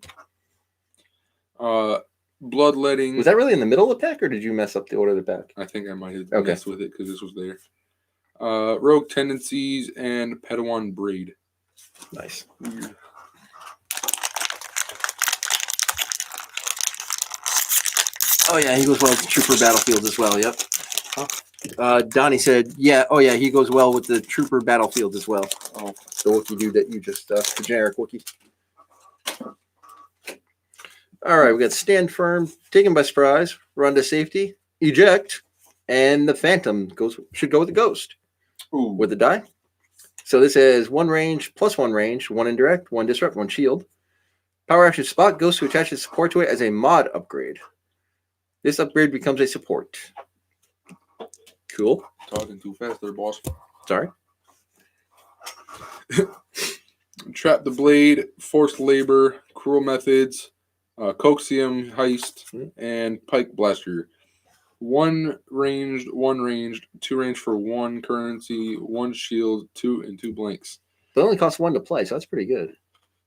Bloodletting. Was that really in the middle of the pack, or did you mess up the order of the pack? I think I might have messed with it because this was there. Rogue Tendencies and Padawan Braid. Nice. Weird. Oh yeah, he goes well with the Trooper Battlefields as well. Yep. Donnie said, "Yeah, oh yeah, he goes well with the Trooper Battlefields as well." Oh, the Wookiee dude that you just the generic Wookiee. All right, we got Stand Firm, Taken by Surprise, Run to Safety, Eject, and the Phantom should go with the Ghost. Ooh. With the die. So this has 1 range, +1 range, 1 indirect, 1 disrupt, 1 shield. Power action spot goes to attach its support to it as a mod upgrade. This upgrade becomes a support. Cool. Talking too fast there, boss. Sorry. Trap the Blade, Forced Labor, Cruel Methods, Coaxium Heist, and Pike Blaster. 1 ranged, 2 range for 1 currency, 1 shield, 2 and 2 blanks. But it only costs 1 to play, so that's pretty good.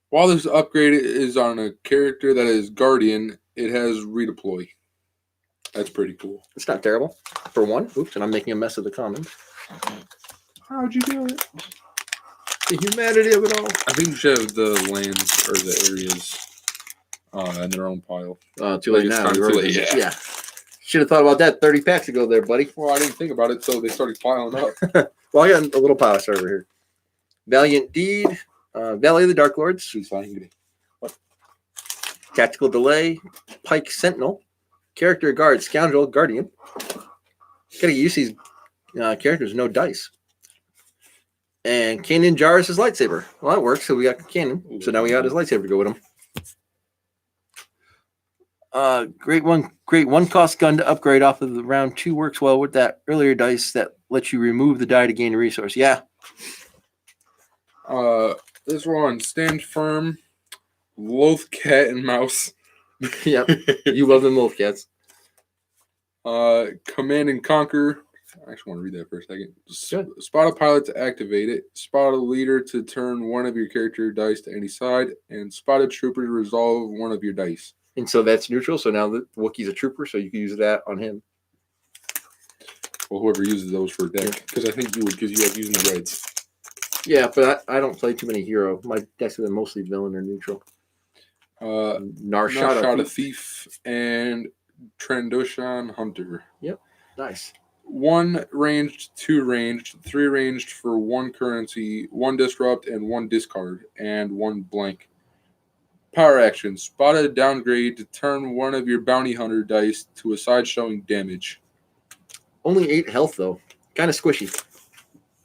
While this upgrade is on a character that is Guardian, it has redeploy. That's pretty cool. It's not terrible. For 1. Oops, and I'm making a mess of the comment. How'd you do it? The humanity of it all. I think you should have the lands or the areas in their own pile. Too late now. Too late, yeah. Should have thought about that 30 packs ago there, buddy. Well, I didn't think about it, so they started piling up. Well, I got a little pile over here. Valiant Deed, Valley of the Dark Lords. She's fine. Tactical Delay, Pike Sentinel, Character Guard, Scoundrel, Guardian. Gotta use these characters, no dice. And Kanan Jarrus' lightsaber. Well, that works. So we got Kanan. So now we got his lightsaber to go with him. Great one cost gun to upgrade off of the round 2 works well with that earlier dice that lets you remove the die to gain a resource. Yeah. This one, Stand Firm, Loath Cat and Mouse. Yep. You love them Loath Cats. Command and Conquer. I actually want to read that for a second. Spot a pilot to activate it. Spot a leader to turn one of your character dice to any side. And spot a trooper to resolve one of your dice. And so that's neutral. So now the Wookiee's a trooper, so you can use that on him. Well, whoever uses those for a deck. Because I think you would, because you like using the reds. Yeah, but I don't play too many hero. My decks have been mostly villain or neutral. Narshada Narshada Thief and Trandoshan Hunter. Nice. 1 ranged, 2 ranged, 3 ranged for 1 currency, 1 disrupt, and 1 discard, and 1 blank. Power action. Spot a downgrade to turn one of your bounty hunter dice to a side showing damage. Only 8 health, though. Kind of squishy.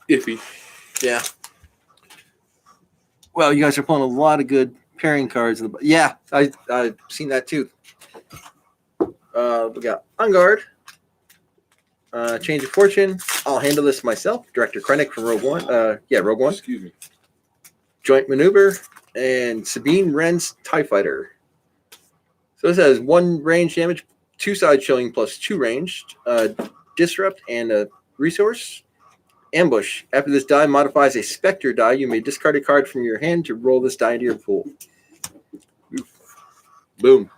Iffy. Yeah. Well, you guys are pulling a lot of good pairing cards. Yeah, I've seen that too. We got On Guard. Change of Fortune. I'll handle this myself. Director Krennic from Rogue One. Rogue One. Excuse me. Joint Maneuver. And Sabine Wren's TIE Fighter. So this has 1 range damage, 2 side showing plus 2 ranged. Disrupt and a resource. Ambush. After this die modifies a Spectre die, you may discard a card from your hand to roll this die into your pool. Boom.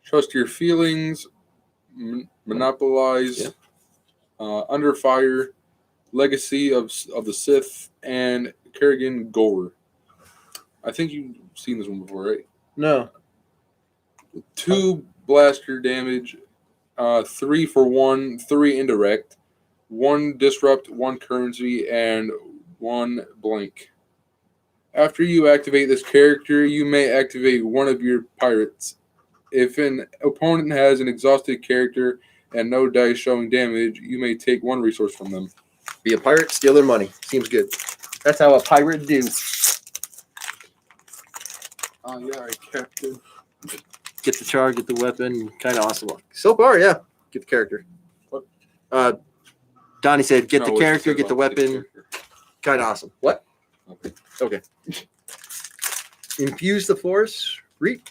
Trust your feelings. Monopolize. Yeah. Under Fire. Legacy of the Sith. And Kerrigan Gore. I think you've seen this one before, right? No. 2 blaster damage. 3 for 1, 3 indirect, 1 disrupt, 1 currency, and 1 blank. After you activate this character, you may activate one of your pirates. If an opponent has an exhausted character and no dice showing damage, you may take 1 resource from them. Be a pirate, steal their money. Seems good. That's how a pirate do. Oh, yeah, Captain. Get the charge, get the weapon. Kind of awesome. So far, yeah. Get the character. What? Donnie said, get No, the what you character, said get the about this weapon. character. Kind of awesome. What? Okay. Infuse the Force. Reap.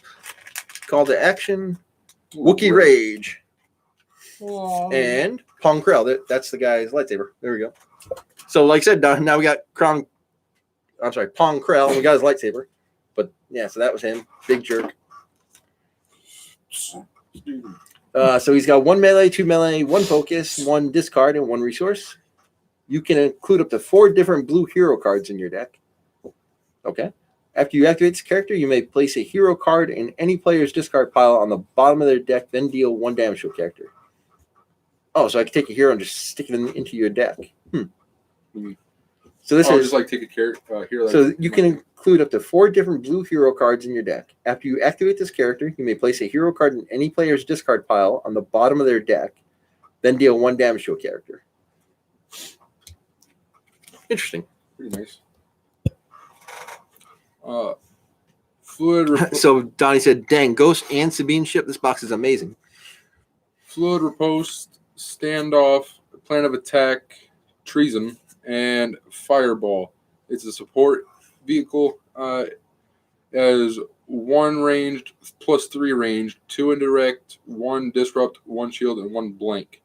Call to action. Wookiee Rage. And Pong Krell. That's the guy's lightsaber. There we go. So, like I said, Don, now we got Pong Krell, and we got his lightsaber. But, yeah, so that was him. Big jerk. So he's got 1 melee, 2 melee, 1 focus, 1 discard, and 1 resource. You can include up to 4 different blue hero cards in your deck. Okay. After you activate this character, you may place a hero card in any player's discard pile on the bottom of their deck, then deal 1 damage to a character. Oh, so I can take a hero and just stick it into your deck. So this is just like take a character hero. So you can include up to 4 different blue hero cards in your deck. After you activate this character, you may place a hero card in any player's discard pile on the bottom of their deck, then deal 1 damage to a character. Interesting. Pretty nice. Fluid. So Donnie said, "Dang, Ghost and Sabine ship. This box is amazing." Fluid Riposte, Standoff, Plan of Attack, Treason, and Fireball. It's a support vehicle. As 1 ranged plus 3 ranged, 2 indirect, 1 disrupt, 1 shield, and 1 blank.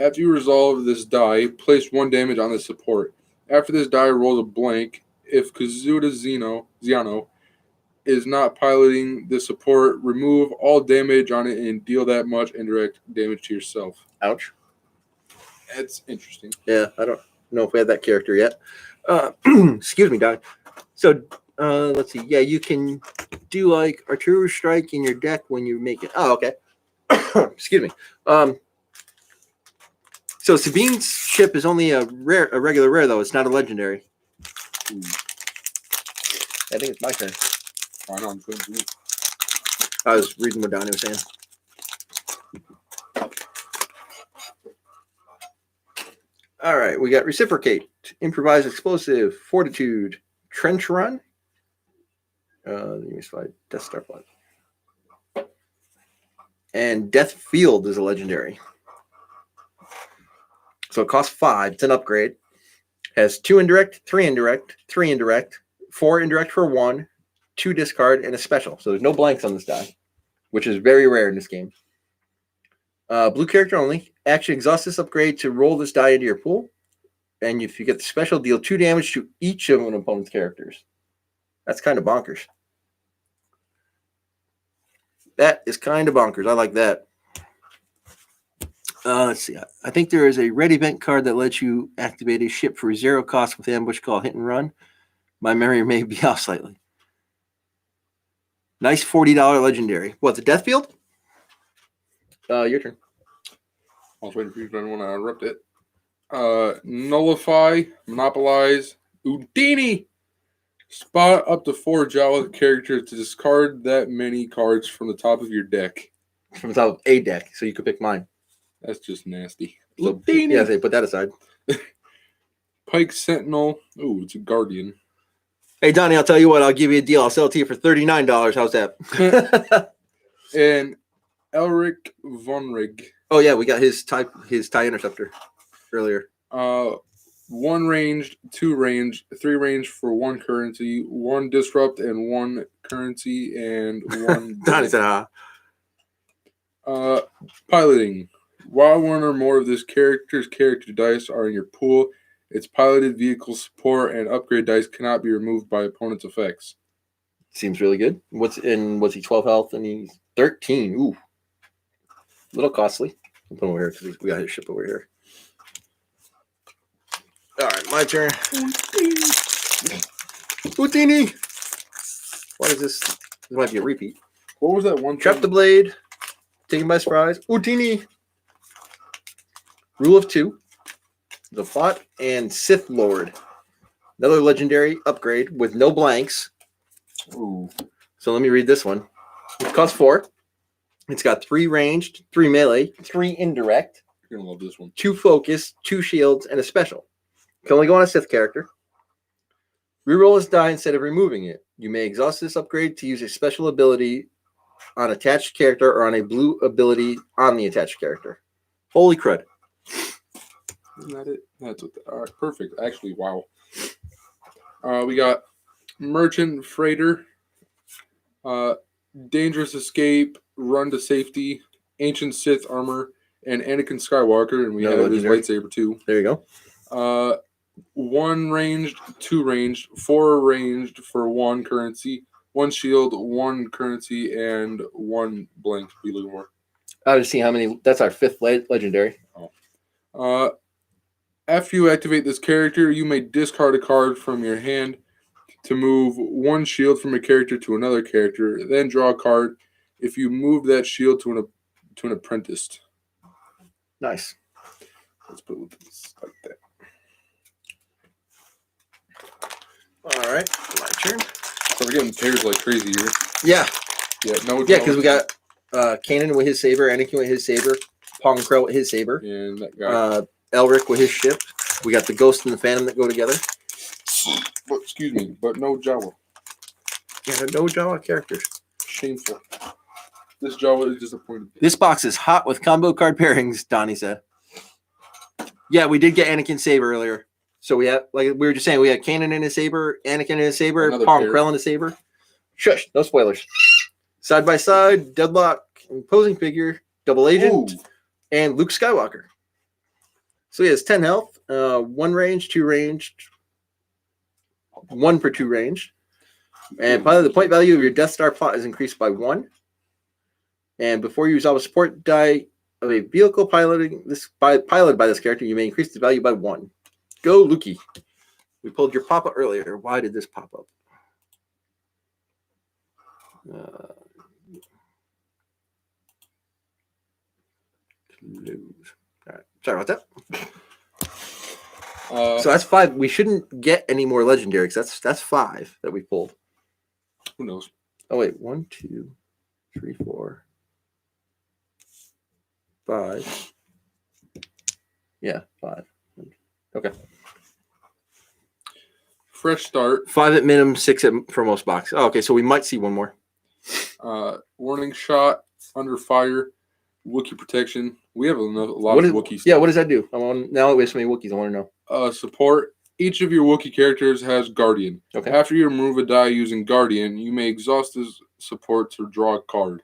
After you resolve this die, place 1 damage on the support. After this die rolls a blank, if Kazuda Ziano is not piloting the support, remove all damage on it and deal that much indirect damage to yourself. Ouch. That's interesting. Yeah, I don't know if we had that character yet. Excuse me, Doc. So let's see. Yeah, you can do like artillery strike in your deck when you make it. Oh, okay. Excuse me. So Sabine's ship is only a regular rare though. It's not a legendary. I think it's my turn. I know, I'm good. I was reading what Donnie was saying. All right, we got Reciprocate, Improvise Explosive, Fortitude, Trench Run. Let me slide Death Star Blood. And Death Field is a legendary. So it costs 5. It's an upgrade. Has 2 indirect, 3 indirect, 3 indirect, 4 indirect for 1, 2 discard, and a special. So there's no blanks on this die, which is very rare in this game. Blue character only. Action exhaust this upgrade to roll this die into your pool. And if you get the special, deal 2 damage to each of an opponent's characters. That's kind of bonkers. That is kind of bonkers. I like that. Let's see. I think there is a red event card that lets you activate a ship for 0 cost with ambush call hit and run. My memory may be off slightly. Nice $40 legendary. What, the Death Field? Your turn. I was waiting for you to want to interrupt it. Nullify, Monopolize, Houdini. Spot up to 4 Jawa characters to discard that many cards from the top of your deck. From the top of a deck, so you could pick mine. That's just nasty. So, Houdini. yeah, they put that aside. Pike Sentinel. Ooh, it's a Guardian. Hey, Donnie, I'll tell you what. I'll give you a deal. I'll sell it to you for $39. How's that? And Elric Vonrig. Oh, yeah, we got his TIE Interceptor earlier. 1 ranged, 2 ranged, 3 ranged for 1 currency, 1 disrupt and 1 currency, and 1. Donnie said, Piloting. While 1 or more of this character's character dice are in your pool, its piloted vehicle support and upgrade dice cannot be removed by opponent's effects. Seems really good. Was he 12 health and he's 13? Ooh. A little costly. I'll put him over here because we got his ship over here. All right, my turn. Houdini. What is this? This might be a repeat. What was that one? Trap the Blade. Taken by surprise. Houdini. Rule of 2. The Plot and Sith Lord. Another legendary upgrade with no blanks. Ooh. So let me read this one. It costs 4. It's got 3 ranged, 3 melee, 3 indirect. You're going to love this one. 2 focus, 2 shields, and a special. Can only go on a Sith character. Reroll this die instead of removing it. You may exhaust this upgrade to use a special ability on attached character or on a blue ability on the attached character. Holy crud. Isn't that it? That's what. All right, perfect. Actually, wow. We got Merchant Freighter, Dangerous Escape, Run to Safety, Ancient Sith Armor, and Anakin Skywalker, and we have his lightsaber too. There you go. 1 ranged, 2 ranged, 4 ranged for 1 currency, 1 shield, 1 currency, and 1 blank. Be looking more. I was seeing how many. That's our 5th legendary. Oh. After you activate this character, you may discard a card from your hand to move 1 shield from a character to another character. Then draw a card if you move that shield to an apprentice. Nice. Let's put it like that. All right, my turn. So we're getting pairs like crazy here. Yeah. Yeah, no. Yeah, because we got Kanan with his saber, Anakin with his saber, Pong Krell with his saber, and that guy. Elric with his ship. We got the Ghost and the Phantom that go together. But, excuse me, but no Jawa. Yeah, no Jawa characters. Shameful. This Jawa is disappointed. This box is hot with combo card pairings, Donnie said. Yeah, we did get Anakin saber earlier. So we have, like we were just saying, we had Kanan in his saber, Anakin in his saber, Pong Krell in his saber. Shush, no spoilers. Side by side, Deadlock, imposing figure, double agent, and Luke Skywalker. So he has 10 health, 1 range, 2 ranged, 1 per 2 ranged. And finally, the point value of your Death Star plot is increased by 1. And before you resolve a support die of a vehicle piloted by this character, you may increase the value by 1. Go, Lukey. We pulled your pop-up earlier. Why did this pop up? All right. Sorry about that. So that's 5. We shouldn't get any more legendaries. That's 5 that we pulled. Who knows? Oh wait, 1, 2, 3, 4, 5. Yeah, 5. Okay. Fresh start. 5 at minimum, 6 for most boxes. Oh, okay, so we might see one more. Warning shot, under fire, Wookiee protection. We have a lot of Wookiees. Yeah, what does that do? Now we have so many Wookiees. I want to know. Support. Each of your Wookiee characters has Guardian. Okay. After you remove a die using Guardian, you may exhaust this support to draw a card.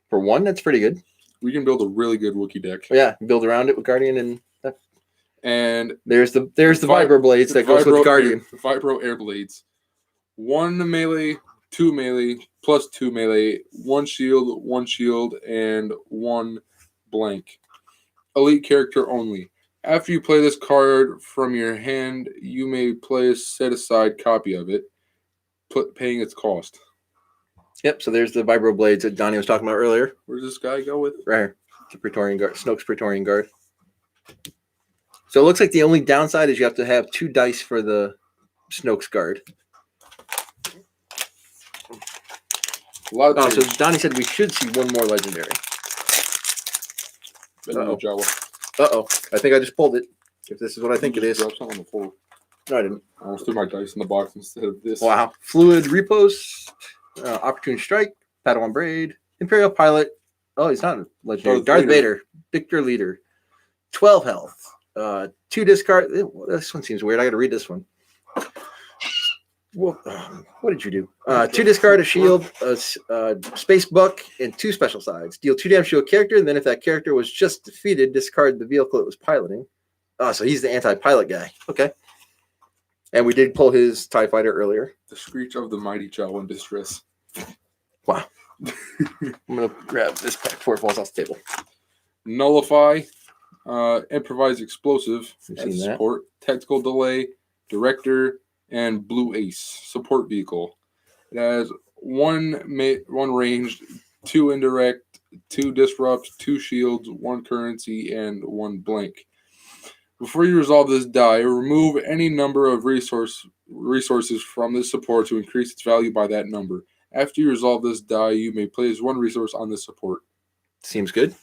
For 1, that's pretty good. We can build a really good Wookiee deck. Yeah, build around it with Guardian and that. And there's the Vibro Blades that goes with the Guardian. Vibro Air Blades. 1 melee, 2 melee, plus 2 melee, 1 shield, and 1 blank. Elite character only. After you play this card from your hand, you may play a set-aside copy of it, paying its cost. Yep. So there's the vibro blades that Donnie was talking about earlier. Where does this guy go with? Right here. The Praetorian Guard, Snoke's Praetorian Guard. So it looks like the only downside is you have to have 2 dice for the Snoke's Guard. A lot of so Donnie said we should see one more legendary. Uh-oh. Uh-oh. I think I just pulled it. If this is what I think it is. Drop something on the floor. No, I didn't. I almost threw my dice in the box instead of this. Wow. Fluid Repos, Opportune Strike, Padawan Braid, Imperial Pilot. Oh, he's not a legendary. Darth Vader. Victor Leader. 12 health. 2 discard. This one seems weird. I got to read this one. Well, what did you do? 2 discard, a shield, a space buck, and 2 special sides. Deal 2 damage to a character, and then if that character was just defeated, discard the vehicle it was piloting. Oh, so he's the anti-pilot guy. Okay. And we did pull his TIE fighter earlier. The screech of the mighty Jawa in distress. Wow. I'm going to grab this pack before it falls off the table. Nullify, improvise explosive as support, tactical delay, director, and blue ace support vehicle. It has 1 ranged, 2 indirect, 2 disrupt, 2 shields, 1 currency, and 1 blank. Before you resolve this die, remove any number of resources from this support to increase its value by that number. After you resolve this die, you may place 1 resource on this support. Seems good.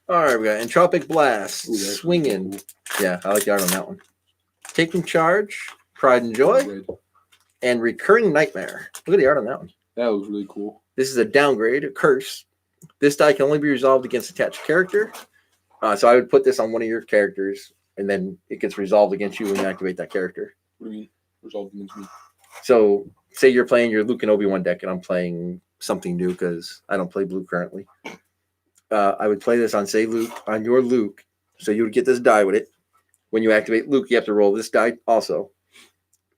All right, we got Entropic Blast, Swinging. Yeah, I like the art on that one. Taking Charge, Pride and Joy, and Recurring Nightmare. Look at the art on that one. That was really cool. This is a downgrade, a curse. This die can only be resolved against attached character. So I would put this on one of your characters, and then it gets resolved against you when you activate that character. What do you mean, resolved against me? So say you're playing your Luke and Obi-Wan deck, and I'm playing something new because I don't play blue currently. I would play this on, say, Luke, on your Luke. So you would get this die with it. When you activate Luke, you have to roll this die also.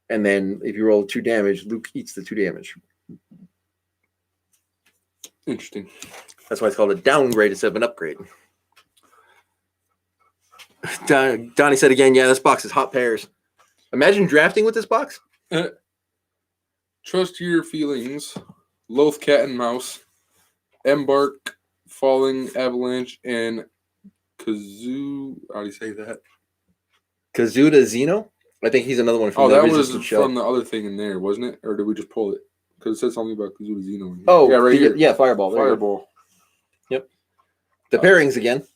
And then if you roll 2 damage, Luke eats the 2 damage. Interesting. That's why it's called a downgrade instead of an upgrade. Donnie said again, yeah, this box is hot pears. Imagine drafting with this box. Trust your feelings. Loath Cat and Mouse. Embark, Falling Avalanche, and Kazoo. How do you say that? Kazuda Zeno? I think he's another one from the the was show. From the other thing in there, wasn't it? Or did we just pull it? Because it said something about Kazuda Zeno. In here. Oh, yeah, right here. Yeah, Fireball. Fireball. Yep. The pairings again.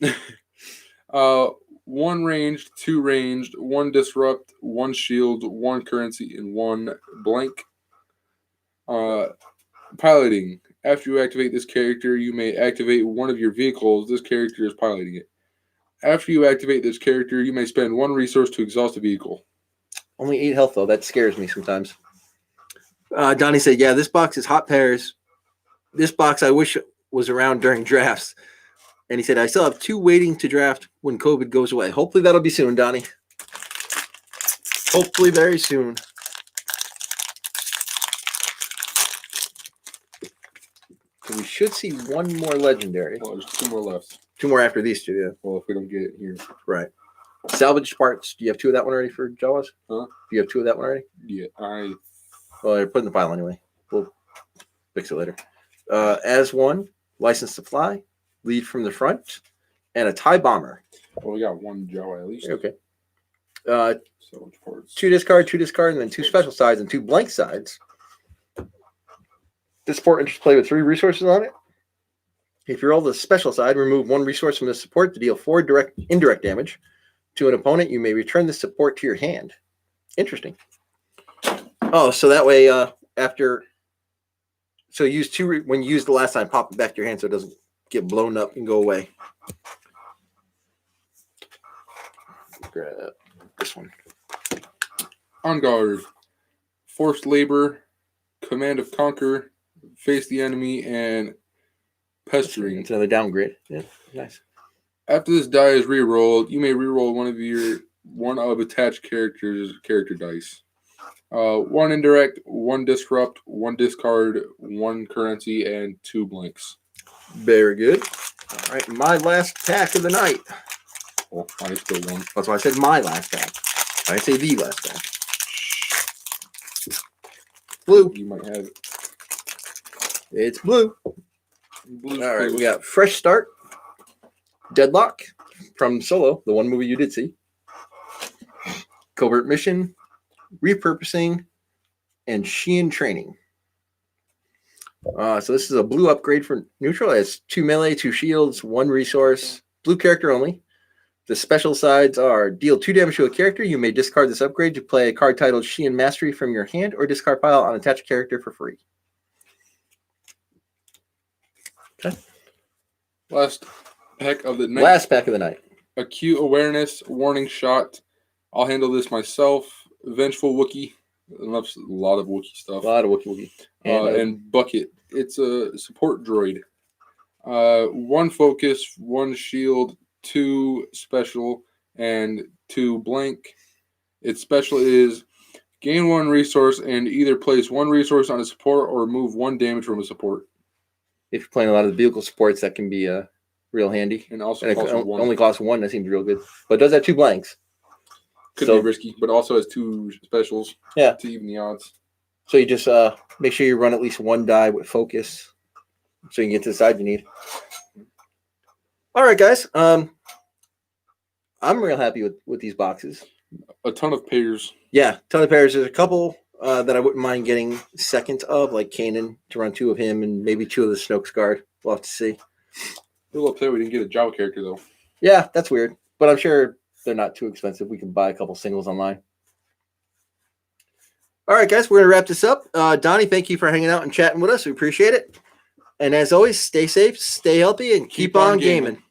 1 ranged, 2 ranged, 1 disrupt, 1 shield, 1 currency, and 1 blank. Piloting. After you activate this character, you may activate one of your vehicles. This character is piloting it. After you activate this character, you may spend 1 resource to exhaust a vehicle. Only 8 health, though. That scares me sometimes. Donnie said, yeah, this box is hot pears. This box I wish was around during drafts. And he said, I still have 2 waiting to draft when COVID goes away. Hopefully that'll be soon, Donnie. Hopefully very soon. So we should see 1 more legendary. Well, there's 2 more left. 2 more after these 2, yeah. Well, if we don't get it here. Right. Salvage parts. Do you have 2 of that one already for Jawas? Huh? Do you have 2 of that one already? Yeah, Well, they're put in the pile anyway. We'll fix it later. As 1, License to Fly, Lead from the Front, and a TIE Bomber. Well, we got 1 Jawa at least. Okay. So 2 discard, and then 2 special sides and 2 blank sides. This support enters play with 3 resources on it. If you roll the special side, remove 1 resource from the support to deal 4 indirect damage to an opponent. You may return the support to your hand. Interesting. Oh, so that way, so use 2 when you use the last time, pop it back to your hand so it doesn't get blown up and go away. Grab this one. On guard. Forced labor. Command of conquer. Face the enemy and pestering. It's another downgrade. Yeah, nice. After this die is re-rolled, you may re-roll one of attached character dice. 1 indirect, 1 disrupt, 1 discard, 1 currency, and 2 blanks. Very good. All right, my last pack of the night. Oh, I still one. That's why I said my last pack. I didn't say the last pack. Blue. You might have it. It's blue. Blue's All right, blue. we got Fresh Start, Deadlock from Solo, the one movie you did see, Covert Mission, Repurposing, and Sheehan Training. So this is a blue upgrade for neutral. It has 2 melee, 2 shields, 1 resource, blue character only. The special sides are deal 2 damage to a character. You may discard this upgrade to play a card titled Sheehan Mastery from your hand or discard pile on attached character for free. Okay. Last pack of the night. Last pack of the night. Acute Awareness, Warning Shot. I'll handle this myself. Vengeful Wookiee. A lot of Wookiee stuff. A lot of Wookiee. And Bucket. It's a support droid. 1 focus, 1 shield, 2 special, and 2 blank. Its special is gain 1 resource and either place 1 resource on a support or remove 1 damage from a support. If you're playing a lot of the vehicle supports, that can be real handy. And also And it costs 1. only costs 1. That seems real good. But it does have 2 blanks. Could So- be risky, but also has 2 specials Yeah. to even the odds. So you just make sure you run at least 1 die with focus so you can get to the side you need. All right, guys. I'm real happy with these boxes. A ton of pairs. Yeah, ton of pairs. There's a couple that I wouldn't mind getting second of, like Kanan, to run 2 of him and maybe 2 of the Snoke's guard. We'll have to see. A little upset we didn't get a Jawa character, though. Yeah, that's weird. But I'm sure they're not too expensive. We can buy a couple singles online. All right, guys, we're going to wrap this up. Donnie, thank you for hanging out and chatting with us. We appreciate it. And as always, stay safe, stay healthy, and keep on gaming.